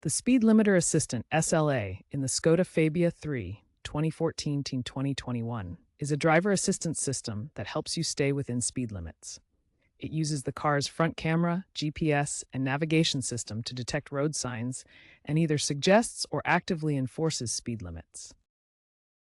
The Speed Limiter Assistant SLA in the Skoda Fabia III 2014-2021 is a driver assistance system that helps you stay within speed limits. It uses the car's front camera, GPS, and navigation system to detect road signs and either suggests or actively enforces speed limits.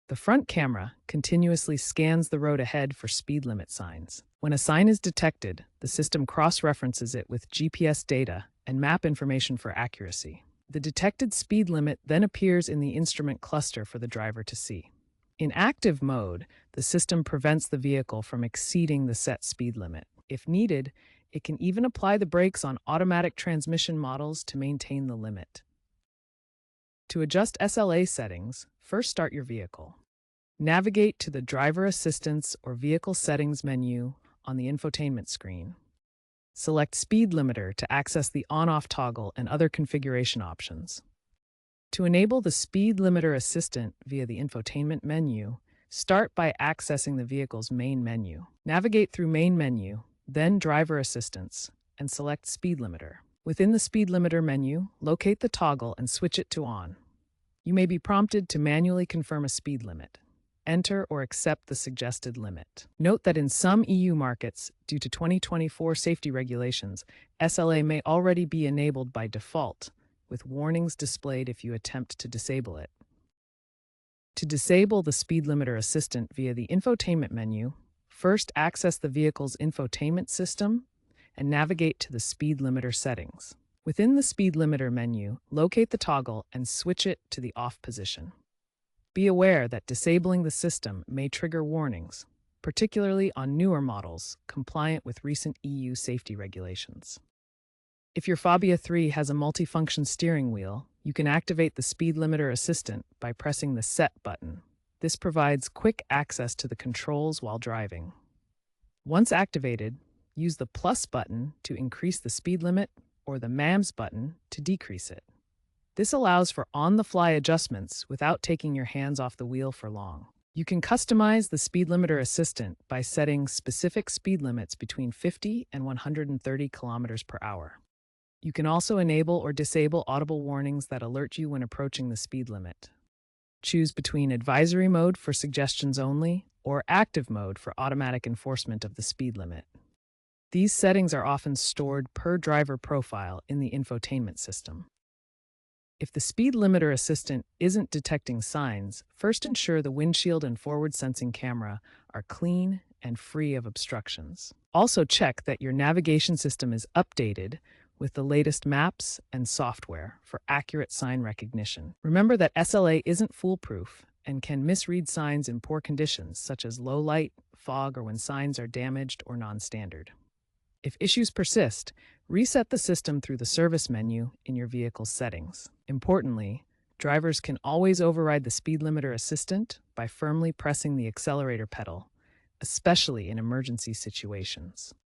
The front camera continuously scans the road ahead for speed limit signs. When a sign is detected, the system cross-references it with GPS data and map information for accuracy. The detected speed limit then appears in the instrument cluster for the driver to see. In active mode, the system prevents the vehicle from exceeding the set speed limit. If needed, it can even apply the brakes on automatic transmission models to maintain the limit. To adjust SLA settings, first start your vehicle. Navigate to the Driver Assistance or Vehicle Settings menu on the infotainment screen. Select Speed Limiter to access the on-off toggle and other configuration options. To enable the Speed Limiter Assistant via the infotainment menu, start by accessing the vehicle's main menu. Navigate through Main menu, then Driver Assistance, and select Speed Limiter. Within the Speed Limiter menu, locate the toggle and switch it to On. You may be prompted to manually confirm a speed limit. Enter or accept the suggested limit. Note that in some EU markets, due to 2024 safety regulations, SLA may already be enabled by default, with warnings displayed if you attempt to disable it. To disable the Speed Limiter Assistant via the infotainment menu, first access the vehicle's infotainment system and navigate to the speed limiter settings. Within the speed limiter menu, locate the toggle and switch it to the off position. Be aware that disabling the system may trigger warnings, particularly on newer models compliant with recent EU safety regulations. If your Fabia III has a multifunction steering wheel, you can activate the Speed Limiter Assistant by pressing the Set button. This provides quick access to the controls while driving. Once activated, use the plus button to increase the speed limit or the MAMS button to decrease it. This allows for on-the-fly adjustments without taking your hands off the wheel for long. You can customize the Speed Limiter Assistant by setting specific speed limits between 50 and 130 kilometers per hour. You can also enable or disable audible warnings that alert you when approaching the speed limit. Choose between advisory mode for suggestions only or active mode for automatic enforcement of the speed limit. These settings are often stored per driver profile in the infotainment system. If the Speed Limiter Assistant isn't detecting signs, first ensure the windshield and forward-sensing camera are clean and free of obstructions. Also check that your navigation system is updated with the latest maps and software for accurate sign recognition. Remember that SLA isn't foolproof and can misread signs in poor conditions, such as low light, fog, or when signs are damaged or non-standard. If issues persist, reset the system through the Service menu in your vehicle's settings. Importantly, drivers can always override the Speed Limiter Assistant by firmly pressing the accelerator pedal, especially in emergency situations.